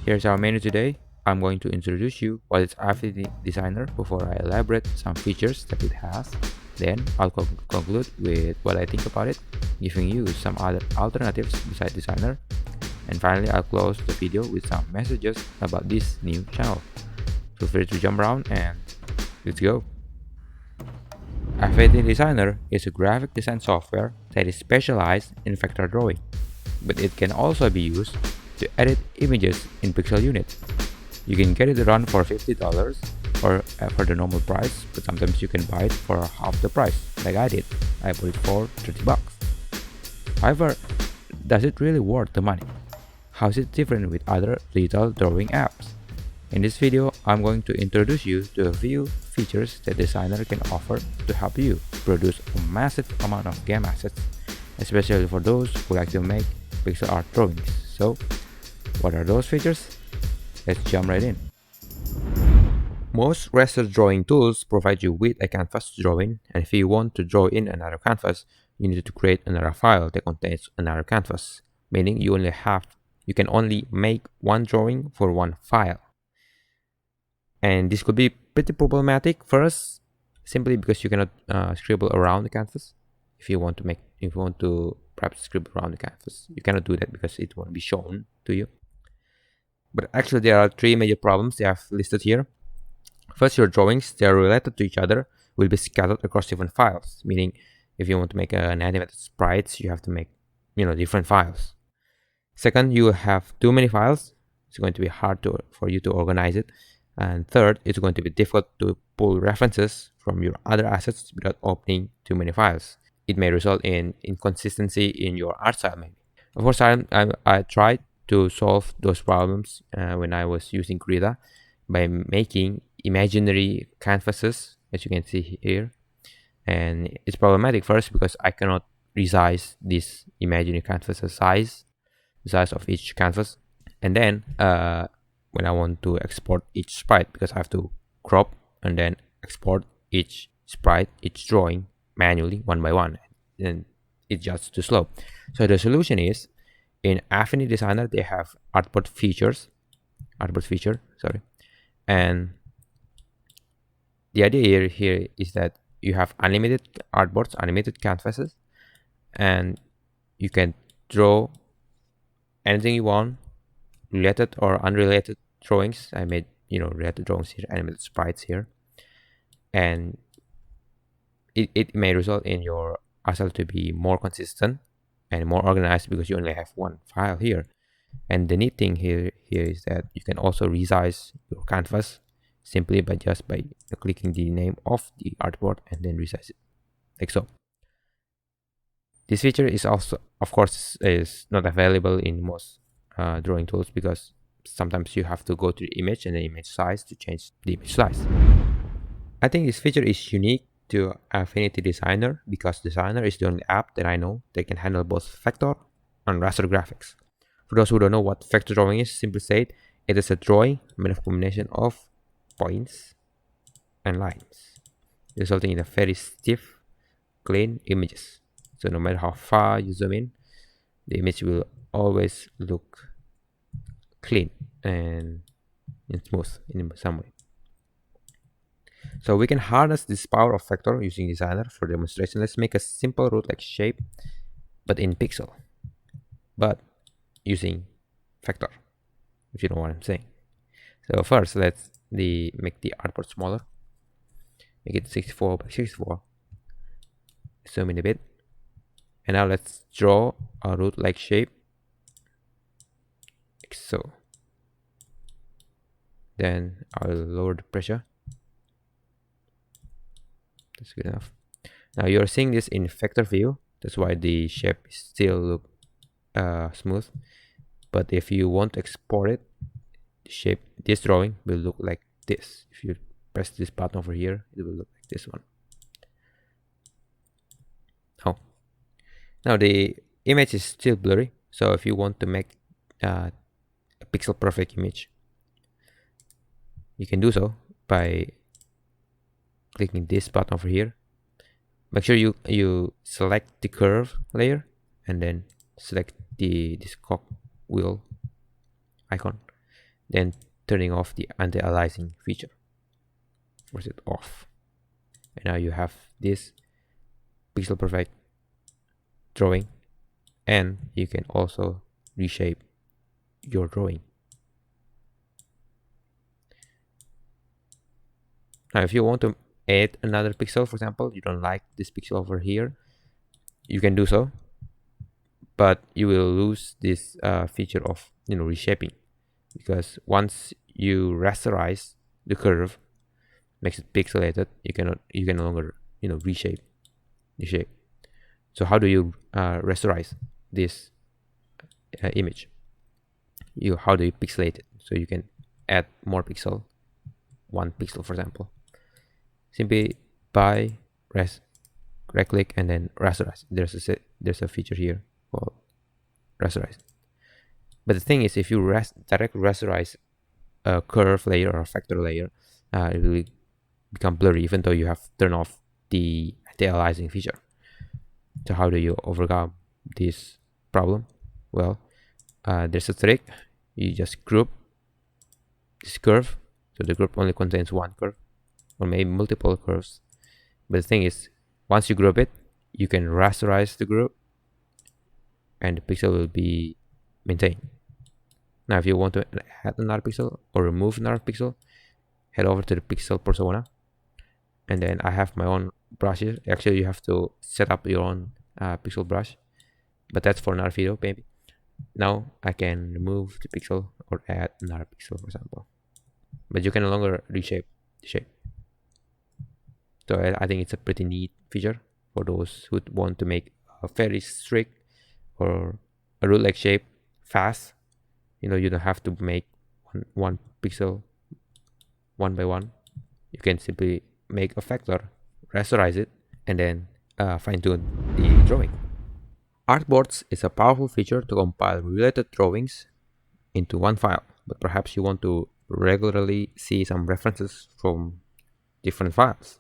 Here's our menu today. I'm going to introduce you what is Affinity Designer before I elaborate some features that it has. Then I'll conclude with what I think about it, giving you some other alternatives besides Designer. And finally, I'll close the video with some messages about this new channel. Feel free to jump around and let's go. Affinity Designer is a graphic design software that is specialized in vector drawing, but it can also be used to edit images in pixel units. You can get it run for $50 or for the normal price, but sometimes you can buy it for half the price, like I did. I bought it for $30. However, does it really worth the money? How is it different with other digital drawing apps? In this video, I'm going to introduce you to a few features that Designer can offer to help you produce a massive amount of game assets, especially for those who like to make pixel art drawings. So, what are those features? Let's jump right in. Most raster drawing tools provide you with a canvas to draw in, and if you want to draw in another canvas, you need to create another file that contains another canvas, meaning you can only make one drawing for one file. And this could be pretty problematic first, simply because you cannot scribble around the canvas. If you want to perhaps scribble around the canvas, you cannot do that because it won't be shown to you. But actually, there are three major problems they have listed here. First, your drawings, they are related to each other, will be scattered across different files. Meaning, if you want to make an animated sprites, you have to make different files. Second, you have too many files. It's going to be hard for you to organize it. And third, it's going to be difficult to pull references from your other assets without opening too many files. It may result in inconsistency in your art style, maybe. Of course, I tried to solve those problems when I was using Krita by making imaginary canvases, as you can see here. And it's problematic first because I cannot resize this imaginary canvas size, the size of each canvas. And then when I want to export each sprite, because I have to crop and then export each sprite, each drawing manually one by one, and it's just too slow. So the solution is, in Affinity Designer they have artboard feature, and the idea here is that you have unlimited artboards, unlimited canvases, and you can draw anything you want, related or unrelated drawings. I made related drawings here, animated sprites here, and it may result in your art style to be more consistent and more organized because you only have one file here. And the neat thing here is that you can also resize your canvas simply by clicking the name of the artboard and then resize it like so. This feature is also, of course, is not available in most drawing tools because sometimes you have to go to the image and the image size to change the image size. I think this feature is unique to Affinity Designer because Designer is the only app that I know that can handle both vector and raster graphics. For those who don't know what vector drawing is, simply said, it is a drawing made of a combination of points and lines, resulting in a very stiff, clean images. So no matter how far you zoom in, the image will always look clean and smooth in some way. So we can harness this power of vector using Designer for demonstration. Let's make a simple root-like shape, but in pixel, but using vector, if you know what I'm saying. So first, let's make the artboard smaller. Make it 64 by 64. Zoom in a bit. And now let's draw a root-like shape, like so. Then I'll lower the pressure. That's good enough. Now you're seeing this in vector view. That's why the shape still look smooth. But if you want to export it, the shape, this drawing will look like this. If you press this button over here, it will look like this one. Oh. Now the image is still blurry. So if you want to make a pixel perfect image, you can do so by clicking this button over here. Make sure you select the curve layer and then select this cog wheel icon then turning off the anti-aliasing feature. Force it off. And now you have this pixel perfect drawing, and you can also reshape your drawing. Now, if you want to add another pixel, for example, you don't like this pixel over here, you can do so, but you will lose this feature of reshaping, because once you rasterize the curve, makes it pixelated, you can no longer reshape the shape. So how do you rasterize this image? How do you pixelate it? So you can add more pixel, 1 pixel for example, simply by right click and then rasterize. There's a feature here called rasterize. But the thing is, if you directly rasterize a curve layer or a vector layer, it will become blurry even though you have turned off the anti-aliasing feature. So how do you overcome this problem? Well, there's a trick. You just group this curve, so the group only contains 1 curve or maybe multiple curves. But the thing is, once you group it, you can rasterize the group and the pixel will be maintained. Now if you want to add another pixel or remove another pixel, head over to the pixel persona, and then I have my own brushes. Actually, you have to set up your own pixel brush, but that's for another video maybe. Now I can remove the pixel or add another pixel, for example, but you can no longer reshape the shape. So I think it's a pretty neat feature for those who want to make a very strict or a root-like shape fast. You don't have to make one pixel 1 by 1. You can simply make a vector, rasterize it, and then fine-tune the drawing. Artboards is a powerful feature to compile related drawings into one file, but perhaps you want to regularly see some references from different files.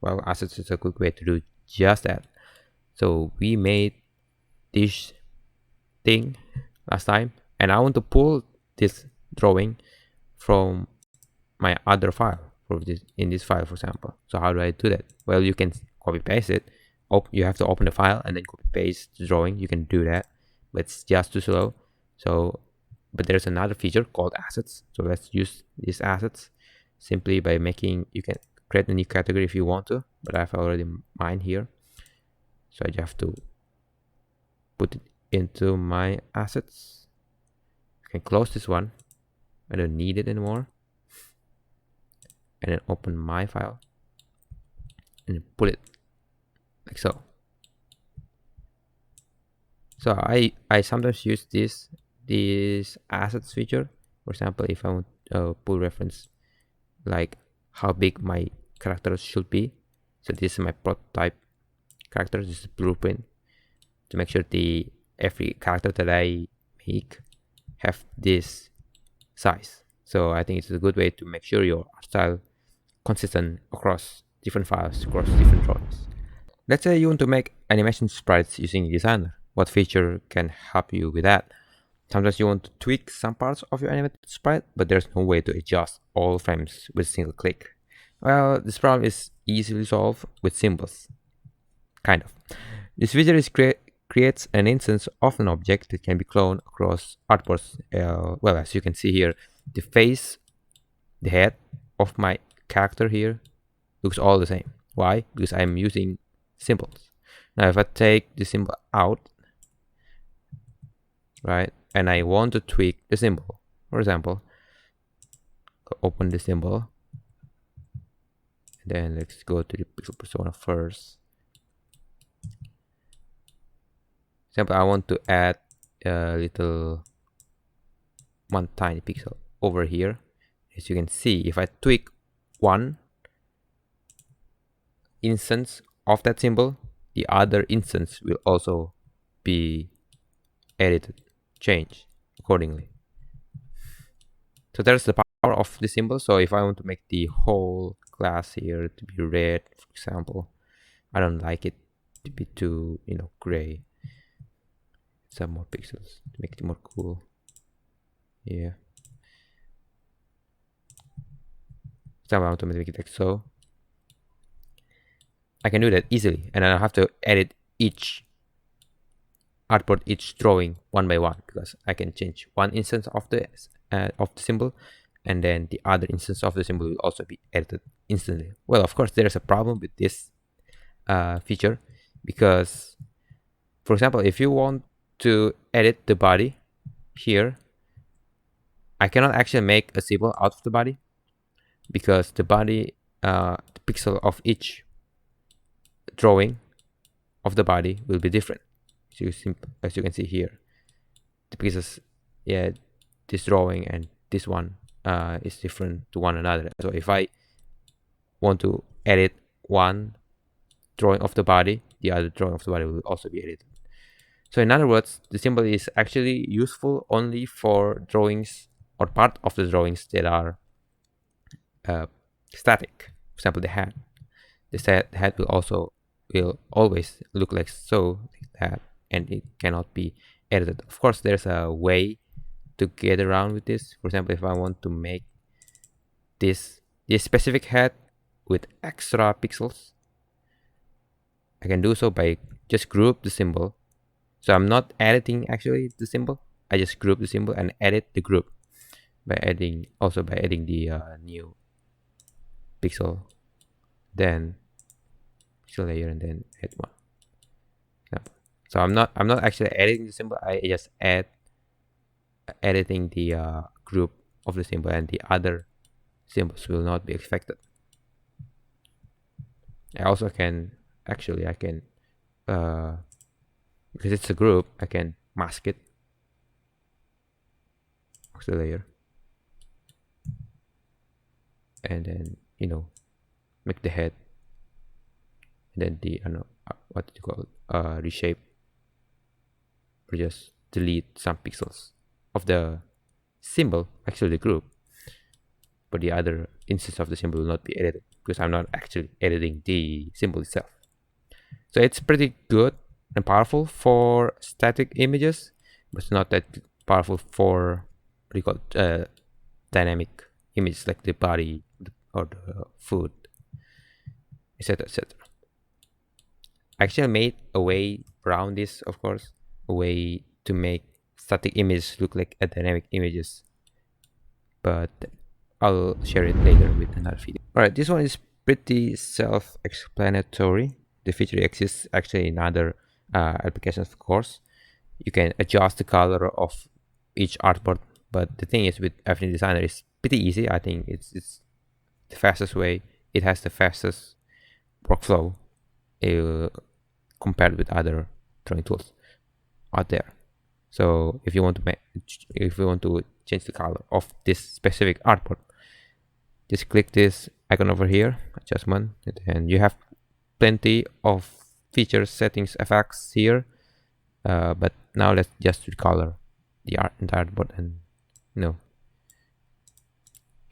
Well, Assets is a quick way to do just that. So we made this thing last time, and I want to pull this drawing from my other file, in this file, for example. So how do I do that? Well, you can copy paste it. You have to open the file and then copy paste the drawing. You can do that, but it's just too slow. But there's another feature called assets. So let's use these assets simply by you can create a new category if you want to, but I've already mine here. So I just have to put it into my assets. I can close this one. I don't need it anymore. And then open my file and put it like so. So I sometimes use this assets feature. For example, if I want to pull reference like how big my characters should be. So this is my prototype character. This is blueprint to make sure every character that I make have this size. So I think it's a good way to make sure your art style consistent across different files, across different drawings. Let's say you want to make animation sprites using Designer. What feature can help you with that? Sometimes you want to tweak some parts of your animated sprite, but there's no way to adjust all frames with a single click. Well, this problem is easily solved with symbols. Kind of. This feature creates an instance of an object that can be cloned across artboards. Well, as you can see here, the face, the head of my character here looks all the same. Why? Because I'm using symbols. Now, if I take the symbol out, right, and I want to tweak the symbol, for example, open the symbol, and then let's go to the pixel persona first. Example, I want to add a little one tiny pixel over here. As you can see, if I tweak one instance of that symbol, the other instance will also be edited, changed accordingly. So there's the power of the symbol. So if I want to make the whole class here to be red, for example, I don't like it to be too, gray. Some more pixels to make it more cool. Yeah. example, I want to make it like so. I can do that easily, and I don't have to edit each artboard, each drawing one by one, because I can change one instance of the symbol, and then the other instance of the symbol will also be edited instantly. Well, of course, there's a problem with this feature, because, for example, if you want to edit the body here, I cannot actually make a symbol out of the body, because the body, the pixel of each drawing of the body will be different. As you can see here, the pieces, yeah, this drawing and this one is different to one another. So if I want to edit one drawing of the body, the other drawing of the body will also be edited. So in other words, the symbol is actually useful only for drawings or part of the drawings that are static. For example, the hat. The hat will always look like that, and it cannot be edited. Of course, there's a way to get around with this. For example, if I want to make this specific hat with extra pixels, I can do so by just group the symbol. So I'm not editing actually the symbol. I just group the symbol and edit the group by adding the new pixel, then pixel layer, and then add one. So I'm not actually editing the symbol. I just editing the group of the symbol, and the other symbols will not be affected. I also can because it's a group, I can mask it. Mask the layer, and then make the head, and then the what do you call it, reshape, or just delete some pixels of the symbol, actually the group, but the other instance of the symbol will not be edited, because I'm not actually editing the symbol itself. So it's pretty good and powerful for static images, but it's not that powerful for dynamic images like the body or the food, etc., etc. I actually made a way around this, of course, a way to make static images look like dynamic images, but I'll share it later with another video. Alright, this one is pretty self-explanatory. The feature exists actually in other applications, of course. You can adjust the color of each artboard, but the thing is with Affinity Designer, it's pretty easy. I think it's the fastest way. It has the fastest workflow compared with other drawing tools out there. So if you want to change the color of this specific artboard, just click this icon over here, adjustment, and you have plenty of features, settings, effects here. But now let's just recolor the entire artboard, and you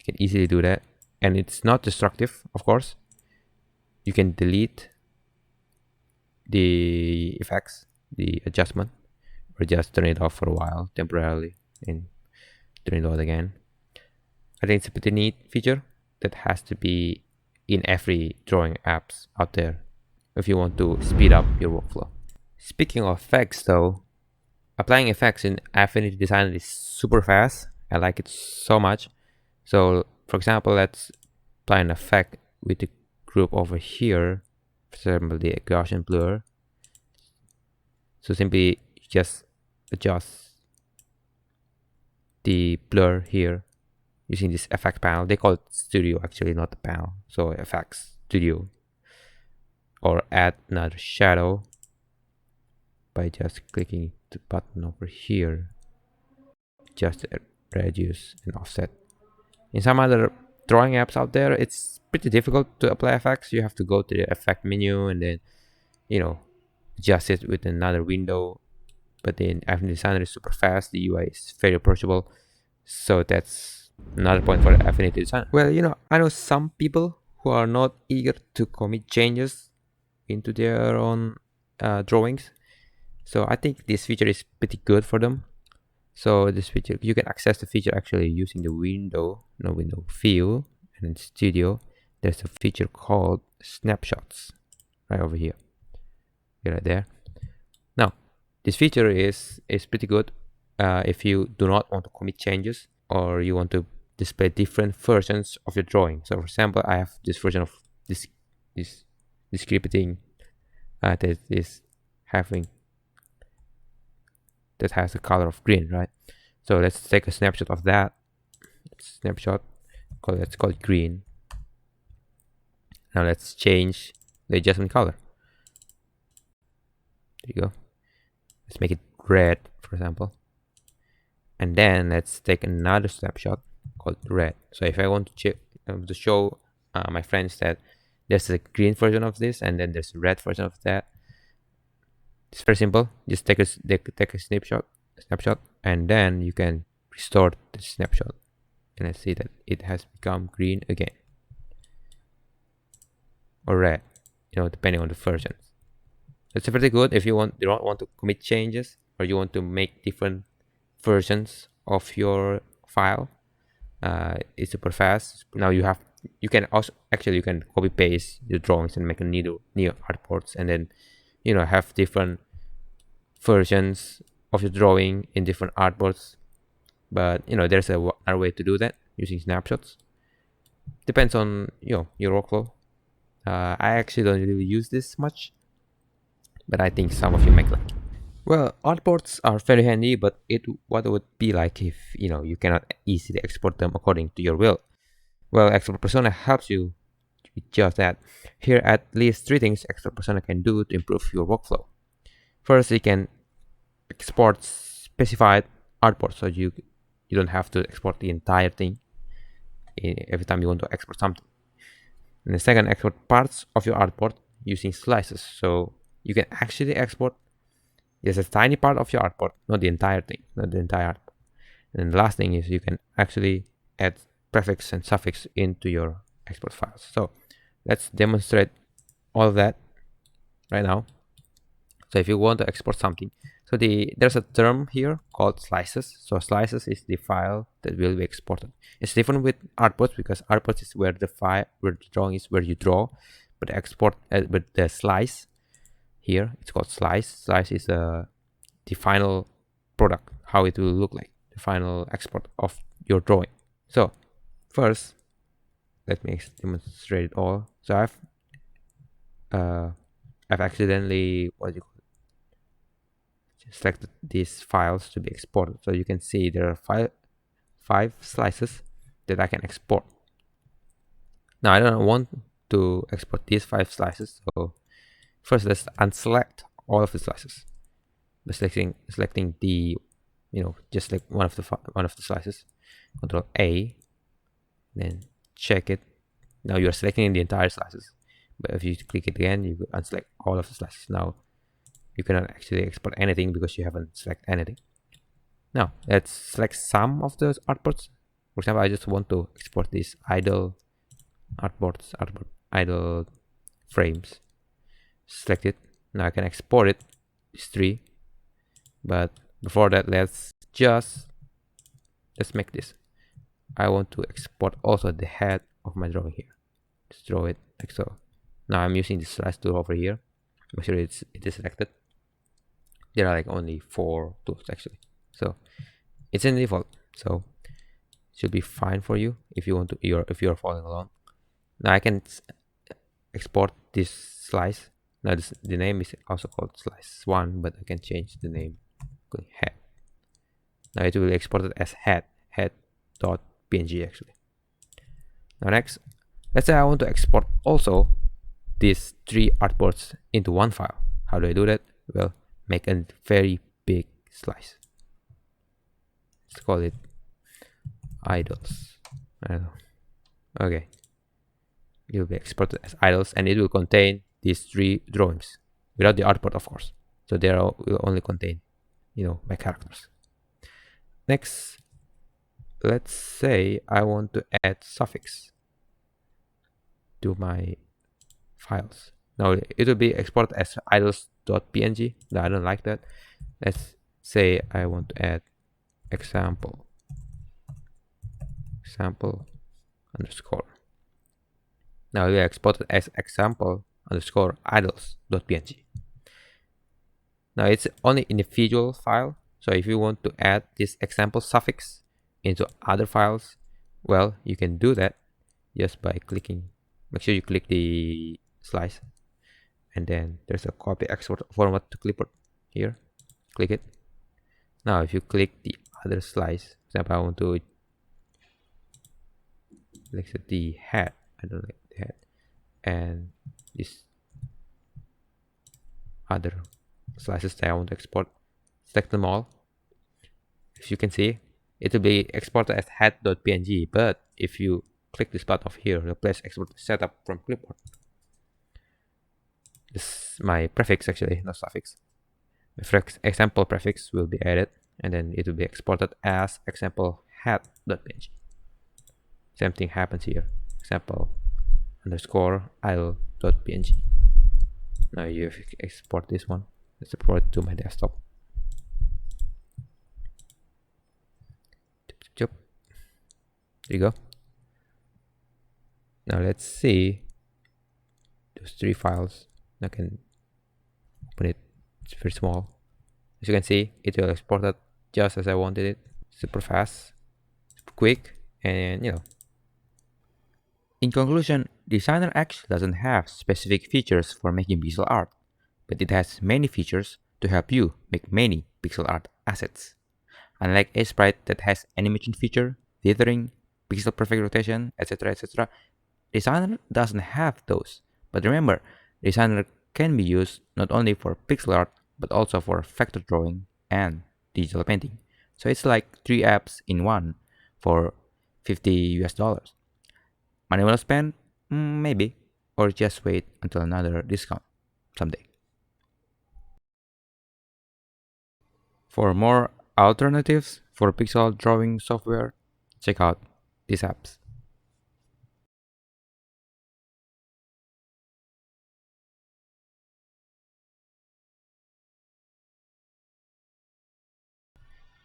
can easily do that, and it's not destructive. Of course, you can delete the effects, the adjustment, or just turn it off for a while temporarily and turn it on again. I think it's a pretty neat feature that has to be in every drawing apps out there if you want to speed up your workflow. Speaking of effects though, applying effects in Affinity Designer is super fast. I like it so much. So for example, let's apply an effect with the group over here, for example the Gaussian blur. So simply just adjust the blur here using this effect panel. They call it studio, actually, not the panel. So effects studio, or add another shadow by just clicking the button over here, just reduce and offset. In some other drawing apps out there, it's pretty difficult to apply effects. You have to go to the effect menu and then adjust it with another window. But then Affinity Designer is super fast, the UI is very approachable, so that's another point for Affinity Designer. Well, I know some people who are not eager to commit changes into their own drawings, so I think this feature is pretty good for them. So this feature, you can access the feature actually using the window view, and in Studio, there's a feature called Snapshots right over here. Right there. Now, this feature is pretty good if you do not want to commit changes or you want to display different versions of your drawing. So, for example, I have this version of this scripting that is having that has a color of green, right? So let's take a snapshot of that. Snapshot. Let's call it green. Now let's change the adjustment color. There you go. Let's make it red, for example. And then let's take another snapshot called red. So if I want to show my friends that there's a green version of this and then there's a red version of that, it's very simple. Just take a snapshot, and then you can restore the snapshot. And let's see that it has become green again, or red, depending on the version. It's pretty good if you don't want to commit changes or you want to make different versions of your file. It's super fast. Now you can copy paste your drawings and make a new artboards, and then have different versions of your drawing in different artboards. But there's another way to do that using snapshots. Depends on your workflow. I actually don't really use this much, but I think some of you might like it. Well, artboards are very handy, but what it would be like if you cannot easily export them according to your will. Well, Export Persona helps you with just that. Here are at least 3 things Export Persona can do to improve your workflow. First, you can export specified artboards, so you don't have to export the entire thing every time you want to export something. And the second, export parts of your artboard using slices. So you can actually export just a tiny part of your artboard, not the entire thing, not the entire artboard. And the last thing is you can actually add prefix and suffix into your export files. So let's demonstrate all of that right now. So if you want to export something, so there's a term here called slices. So slices is the file that will be exported. It's different with artboards because artboards is where the drawing is where you draw, but export with the slice here, it's called slice. Slice is the final product, how it will look like, the final export of your drawing. So first, let me demonstrate it all. So I've accidentally selected these files to be exported. So you can see there are five slices that I can export. Now I don't want to export these 5 slices. So first, let's unselect all of the slices by selecting the just like one of the slices. Control A, then check it. Now you're selecting the entire slices, but if you click it again, you unselect all of the slices. Now you cannot actually export anything because you haven't selected anything. Now let's select some of those artboards. For example, I just want to export these idle artboards, idle frames. Select it. Now I can export it. It's 3. But before that, let's make this. I want to export also the head of my drawing here. Just draw it like so. Now I'm using the slice tool over here. Make sure it is selected. There are like only 4 tools actually, so it's in default. So it should be fine for you if you want to. If you're following along. Now I can export this slice. Now the name is also called slice 1, but I can change the name to head. Now it will be exported as head.png actually. Now next, let's say I want to export also these 3 artboards into one file. How do I do that? Well, make a very big slice. Let's call it idols. I don't know. Okay. It will be exported as idols, and it will contain these 3 drawings without the artboard, of course. So they will only contain, my characters. Next, let's say I want to add suffix to my files. Now it will be exported as idols.png. No, I don't like that. Let's say I want to add example underscore. Now we export it as example underscore idols.png. Now it's only individual file. So if you want to add this example suffix into other files, well, you can do that just by clicking. Make sure you click the slice, and then there's a copy export format to clipboard here. Click it. Now if you click the other slice, for example, I want to select the head. I don't like the head, and this other slices that I want to export. Select them all. As you can see, it will be exported as head.png, but if you click this button of here, replace export setup from clipboard. This is my prefix actually, not suffix. My example prefix will be added, and then it will be exported as example head.png. Same thing happens here. Example underscore idle.png. Now you export this one. Let's export to my desktop. There you go. Now let's see those three files. I can open it. It's very small. As you can see, it will export it just as I wanted it. Super fast, super quick, and In conclusion, Designer actually doesn't have specific features for making pixel art, but it has many features to help you make many pixel art assets. Unlike Sprite that has animation feature, dithering, pixel perfect rotation, etc., Designer doesn't have those. But remember, Designer can be used not only for pixel art, but also for vector drawing and digital painting. So it's like three apps in one for $50. Money well spent? Maybe. Or just wait until another discount someday. For more alternatives for pixel drawing software, check out these apps.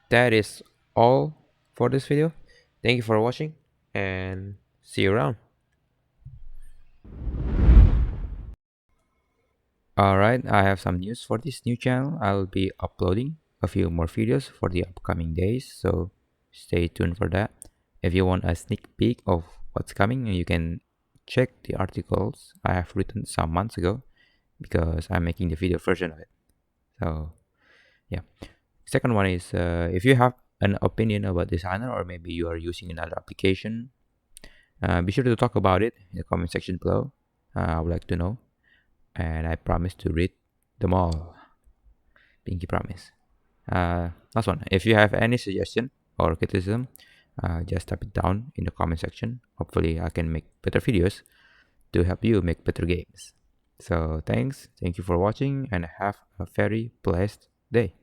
That is all for this video. Thank you for watching, and see you around. Alright, I have some news for this new channel. I'll be uploading a few more videos for the upcoming days, so stay tuned for that. If you want a sneak peek of what's coming, you can check the articles I have written some months ago, because I'm making the video version of it. So yeah. Second one is, if you have an opinion about Designer, or maybe you are using another application, be sure to talk about it in the comment section below. I would like to know, and I promise to read them all. Pinky promise. Last one, if you have any suggestion or criticism, just type it down in the comment section. Hopefully I can make better videos to help you make better games. So thank you for watching, and have a very blessed day.